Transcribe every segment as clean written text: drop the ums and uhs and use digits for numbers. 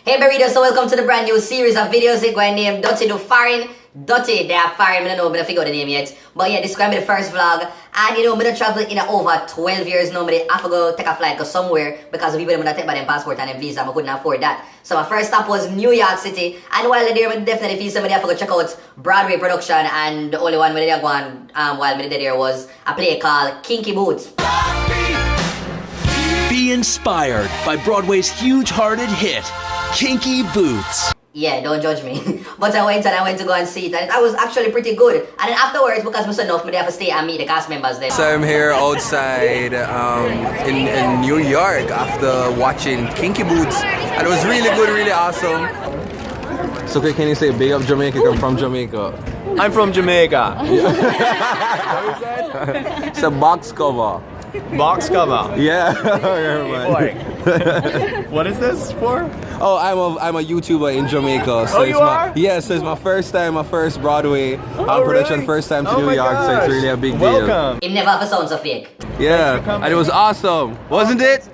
Hey burritos, so welcome to the brand new series of videos going named Dutty do Foreign. Dutty, they are foreign, I don't know, I don't figure out the name yet. But yeah, this is going to be the first vlog. And you know, I don't travel in over 12 years now. I have to go take a flight go somewhere because the people that take by them passport and them visa, I couldn't afford that. So my first stop was New York City. And while I'm there, I definitely feel somebody have to go check out Broadway production. And the only one where they go on while I there was a play called Kinky Boots. Be inspired by Broadway's huge-hearted hit, Kinky Boots. Yeah, don't judge me. But I went to go and see it, and it was actually pretty good. And then afterwards, because I'm so enough, I have to stay and meet the cast members there. So I'm here outside in New York after watching Kinky Boots, and it was really good, really awesome. So can you say big up Jamaica? I'm from Jamaica. I'm from Jamaica. It's a box cover. Box cover. Yeah. What is this for? Oh, I'm a YouTuber in Jamaica. So Oh, you are? So it's my first time, my first Broadway production, really? first time to Oh New my York, so gosh. it's really a big deal. Welcome. It never have a sound so fake. Yeah, and it was awesome, wasn't it?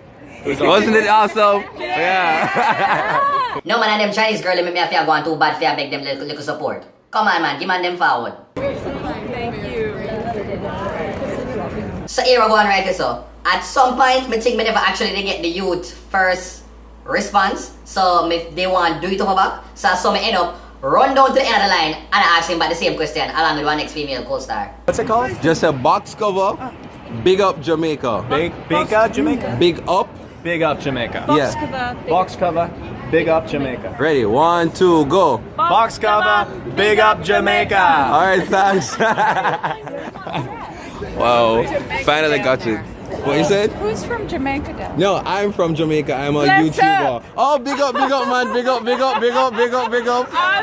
Wasn't it awesome? Yeah. No man, and them Chinese girl, they make me feel going too bad for beg them little support. Come on man, give man them forward. Thank you. So here we go on right here, so. At some point, I think I never actually get the youth first response. So if they want to do it over back, so I end up run down to the end of the line and I ask him about the same question along with one next female co-star. What's it called? Just a box cover. Big up Jamaica. Big up Jamaica. Big up. Big up Jamaica. Yeah. Box cover. Big up Jamaica. Ready? 1, 2, go. Box cover. Big up Jamaica. All right, thanks. Wow, finally got it. What you said? Who's from Jamaica now? No, I'm from Jamaica. I'm a Bless YouTuber. Oh, big up, man. Big up.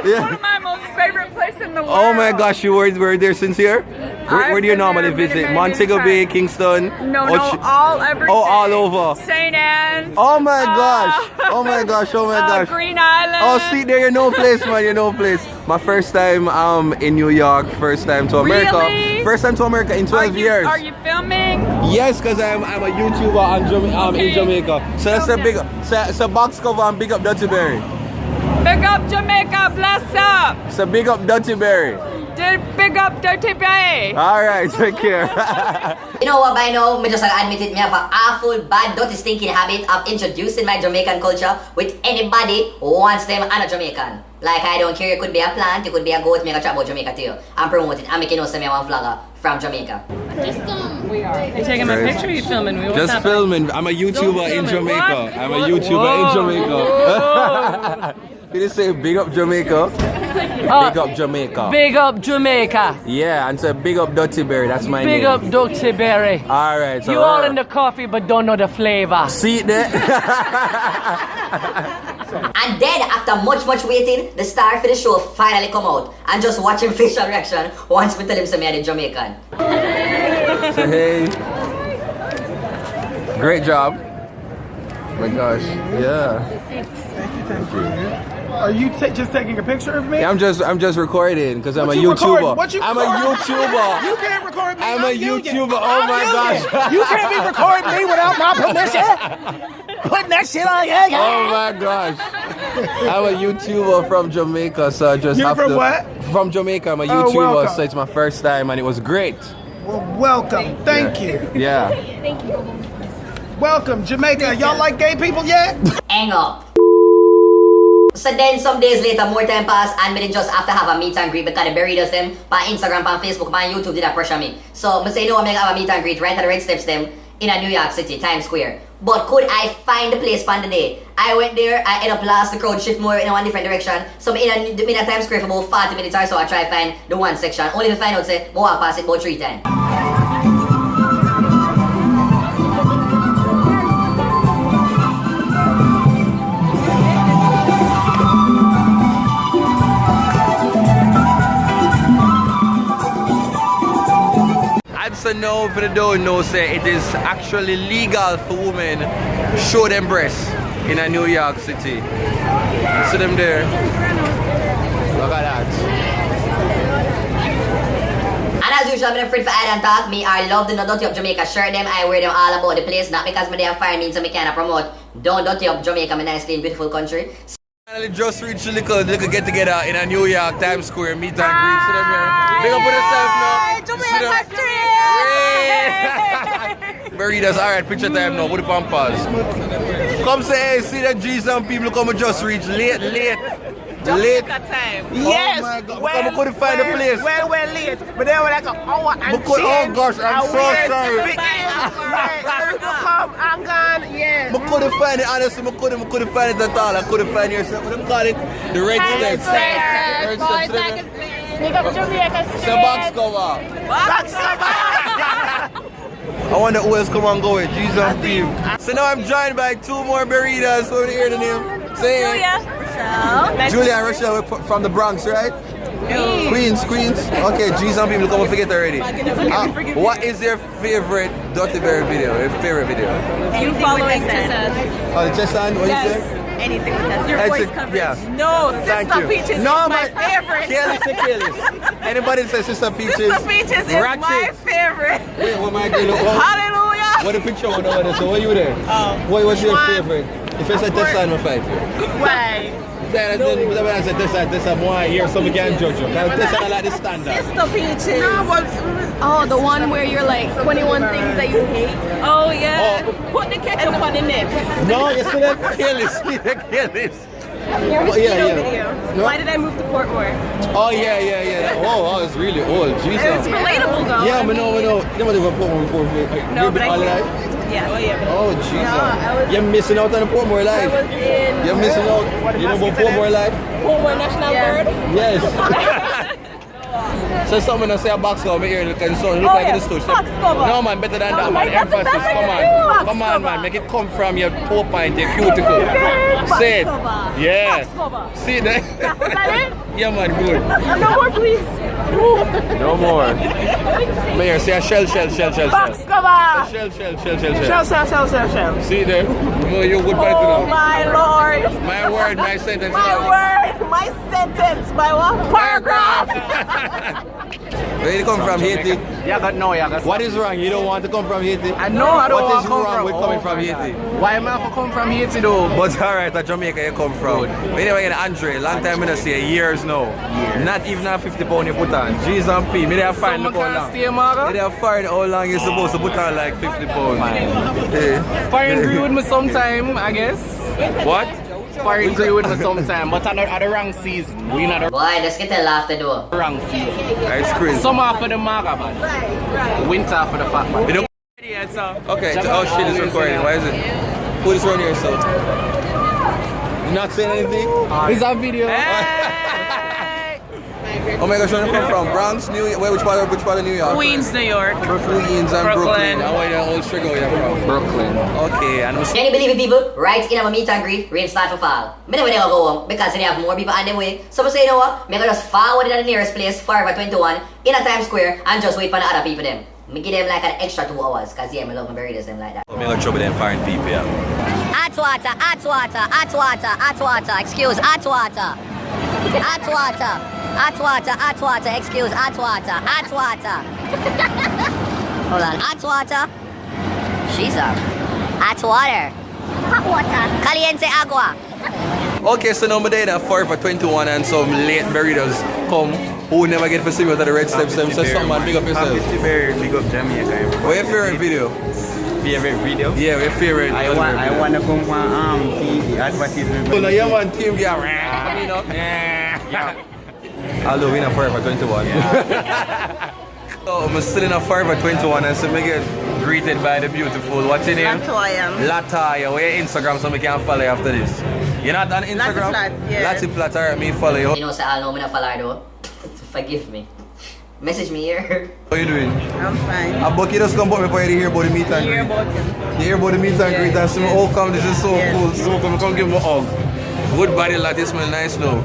It's one of my most favorite places in the world. Oh my gosh, you were there since here? Where do you normally visit? Montego Bay, Kingston? No, everything. Oh, all over. St. Anne's. Oh my gosh. Oh my gosh. Green Island. Oh, see there, you know place, man. You know place. My first time in New York, first time to America. Really? First time to America in 12 years. Are you filming? Yes, because I'm a YouTuber in Jamaica. So that's a big, it's a box cover and big up Dutty Berry. Big up Jamaica, bless up. It's a big up Dutty Berry. Big up Dirty Bay. Alright, take care. You know what, by now, I just admit it, I have an awful, bad, dirty, stinking habit of introducing my Jamaican culture with anybody who wants them and a Jamaican. Like, I don't care, it could be a plant, it could be a goat, make a chat about Jamaica to you. I'm promoting, I'm making you know some one vlogger from Jamaica. We are. You taking my picture or you filming me? Just filming. I'm a YouTuber in Jamaica. I'm a YouTuber in Jamaica. Did you say big up Jamaica? Big up Jamaica. Big up Jamaica. Yeah, and say big up Dutty Berry. That's my name. Big up Dutty Berry. Alright, so You all in the coffee but don't know the flavor. see it there? And then, after much waiting, the star for the show finally come out. And just watching facial reaction once we tell him some are Jamaican. So hey. Great job. Oh my gosh. Yeah. Thank you. Are you just taking a picture of me? Yeah, I'm just recording because I'm a you YouTuber. recording? What you I'm a recording? YouTuber. You can't record me. I'm a union. YouTuber. Oh I'm my union. gosh. You can't be recording me without my permission. Putting that shit on your Oh my gosh. I'm a YouTuber from Jamaica, so I just You're have from to. what? From Jamaica. I'm a Oh, YouTuber, welcome. so it's my first time and it was great. Well, welcome. Thank you. Yeah. Welcome, Jamaica. Y'all like gay people yet? Hang up. So then some days later, more time passed and we just have to have a meet and greet because the burritos them on Instagram, on Facebook, on YouTube did that pressure me. So I say, no, I'm going to have a meet and greet right at the Red Steps them in a New York City, Times Square. But could I find the place for the day? I went there, I ended up last, the crowd shift more in one different direction. So in a Times Square for about 40 minutes or so, I try to find the one section. Only to find out, say, I walk past it about 3 times. And so now, if you don't know, say it is actually legal for women show them breasts in a New York City. See them there. Look at that. And as usual, I'm afraid for Island Talk. Me, I love the Dutty of Jamaica shirt them. I wear them all about the place. Not because me they have fire means so me cannot promote Down Dutty up Jamaica, my nice, clean, beautiful country. Finally just reached the little get together in a New York Times Square meet and greet. See them here. Big up on yourself now. Jamaica Street! Burritos, alright, picture time now. Put the pampas. Come say, hey, see that G's and people come and just reach late. Jamaica time. Yes. Oh my God. I couldn't find the place. Well, late. But they were like an hour and Oh gosh, I'm so sorry. Come, I'm gone. Yes. I couldn't find it, honestly. I couldn't find it at all. I couldn't find it. What do you call it? The red steps. Red steps. Big up Jamaica Street. It's a box cover. I wonder who else come and go with. G's and team. So now I'm joined by two more burritos. What do you hear the name? Say it. Julia and Rochelle from the Bronx, right? Queens. Okay, G's and people come and forget already. What is your favorite Dutty Berry video? Your favorite video? You following Tessa. Oh, the chest hand? What you say? Anything with that. Your voice coverage. Yeah. No, Thank Sister you. Peaches is my favorite. Careless. Anybody say Sister Peaches? Sister Peaches is my favorite. Wait, what my girl? Hallelujah. What the picture one over there? So what you there? What's your favorite? If I say Tessa, I'm going to fight you. Why? Then when I say Tessa, more here so we can judge you. Tessa, I like the standard. Sister Peaches. Oh, the one where you're like 21 things that you hate. Oh yeah. Put the ketchup on the neck. No, you see that? Careless. Yeah. No? Why did I move to Portmore? Oh, yeah. Oh, it's really old. Jesus. It's relatable though. Yeah, but no. Never even put one before. No, but I all hate life? Yes. Oh, Jesus. No, I was- You're missing out on the Portmore life. I was in You're missing out. You know about Portmore life? Portmore National Bird. Yes. So someone will say a box cover here, look and so look like yeah. this too. Box cover. No man, better than that man. that's the Emphasis, best come idea. on. Box Come on cover. man, make it come from your toe point, your cuticle. Box Say it. cover. Yeah. Box cover. See that? Was that it? Yeah man, good. No more, please. No more. Mayor, say a shell. Box cover. Shell. Shell. See there? No, you're good by it Oh now. my Lord. My word, my sentence. My word. My sentence. My what? Paragraph. Where you come from, Haiti? Yeah. What is wrong? You don't want to come from Haiti? I know I don't What want is to come wrong from. with coming from Haiti? Why am I have to come from Haiti though? But alright, at Jamaica you come from. Anyway, Andre, long time I don't see years now. Not even a 50 pound you put on. G's and P. Me they have find look how long. Stay, Mara. Me they have find how long you're supposed to put on like 50 pounds. Foreign agree with me sometime, I guess. What? Foreign agree with me sometime, but at the wrong season. We not the Boy, let's get the laugh to do. wrong season. It's crazy. Summer for the Mara man. Winter for the fat man. You don't okay, oh shit, it's recording. Why is it? Put this on here, so. You not saying anything? It's a video. Oh my gosh, where you come from? Bronx, New York? Which part of New York? Queens, New York. Queens and Brooklyn. Brooklyn. And where the old Chicago you're from? Brooklyn. Okay, and Can you believe it, people? Right in our meet and greet, rain start to fall. Me never go home because they have more people on their way. So I say, you know what? Me gonna just forward it to the nearest place, Forever 21, in a Times Square, and just wait for the other people them. Me give them like an extra 2 hours, cause yeah, me love my burritos them like that. I'm gonna trouble them foreign people, yeah. Hot water. Excuse, hot water. Excuse, hot water. Hold on, hot water. She's up. Hot water. Caliente agua. Okay, so now I'm there at Forever 21 and some late burritos come who never get to see me at the red steps. So something man, big up yourself. Big up Jamaica. What's your favorite video? Favorite video? Yeah, your favorite. I want to come from TV advertisement. So now you want team get you know? Yeah. Although we're not Forever 21. So I'm still in a Forever 21 and so I get greeted by the beautiful. What's your name? Latoya. Lataya. Where your Instagram so I can follow you after this? You're not on Instagram? Lati Plat, yeah. Lati Plat, alright, me follow you. You know, say, I know me not follow though. Forgive me. Message me here. How you doing? I'm fine. I book you just come about me for you to hear about the meet and greet. You hear about the meet and greet and see me, oh come, this is so cool. So come give me a hug. Good body like this smell nice now.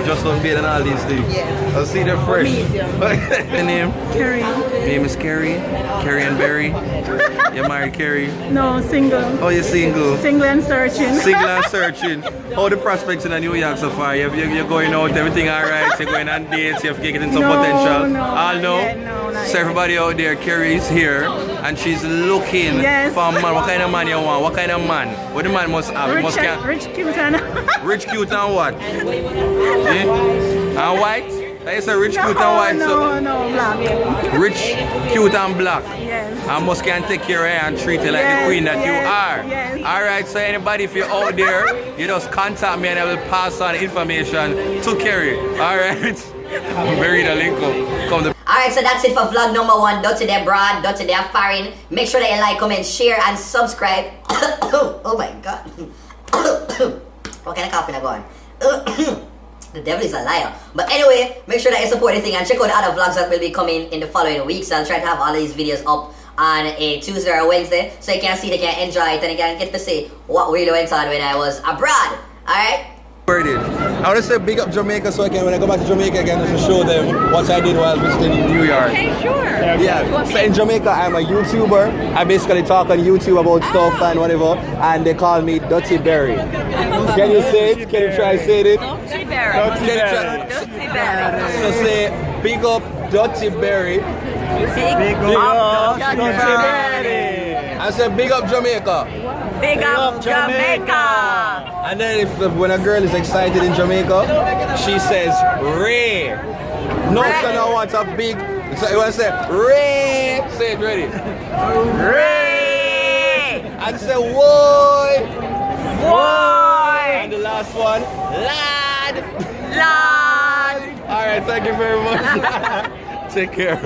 Just don't bathe and all these things. Yeah. I'll see they're fresh. Your name? Carrie. Name is Carrie. Carrie and Berry. You married Carrie? No, single. Oh, you're single. Single and searching. Single and searching. How the prospects in New York so far? You're going out, everything alright? You're going on dates, you're getting some potential? No, All know? not yet, no, not So everybody out there, Carrie is here. and she's looking Yes. for a man. What kind of man you want? What kind of man? What the man must have? He must Rich, cute, and rich, cute, and what? And white? That is a rich, cute, and white. So no, black. rich, cute, and black. Yes. And must can take care of her and treat her like the queen that you are. Yes. Alright, so anybody, if you're out there, you just contact me and I will pass on information to Kerry. Alright? I'm very the link up. Come to Alright, so that's it for vlog number 1. Dutty there broad, Dutty there foreign. Make sure that you like, comment, share, and subscribe. Oh my god. What kind of coughing I going? The devil is a liar. But anyway, make sure that you support the thing and check out the other vlogs that will be coming in the following weeks. I'll try to have all of these videos up on a Tuesday or Wednesday so you can see, they can enjoy it, and you can get to see what really went on when I was abroad. Alright? I want to say big up Jamaica so I can, when I go back to Jamaica again, just show them what I did while visiting New York. Okay, sure. Yeah, so in Jamaica I'm a YouTuber. I basically talk on YouTube about stuff and whatever, and they call me Dutty Berry. Can you say it? Can you try to say it? Dutty Berry. Can you try? Dutty Berry. So say big up Dutty Berry. Big up Dutty Berry. I said big up Jamaica. Big up Jamaica. And then when a girl is excited in Jamaica, she says Ray. No son I want a big. So you want to say Ray? Say it ready. Ray. And say woy. Boy. And the last one, lad. Lad. All right, thank you very much. Take care.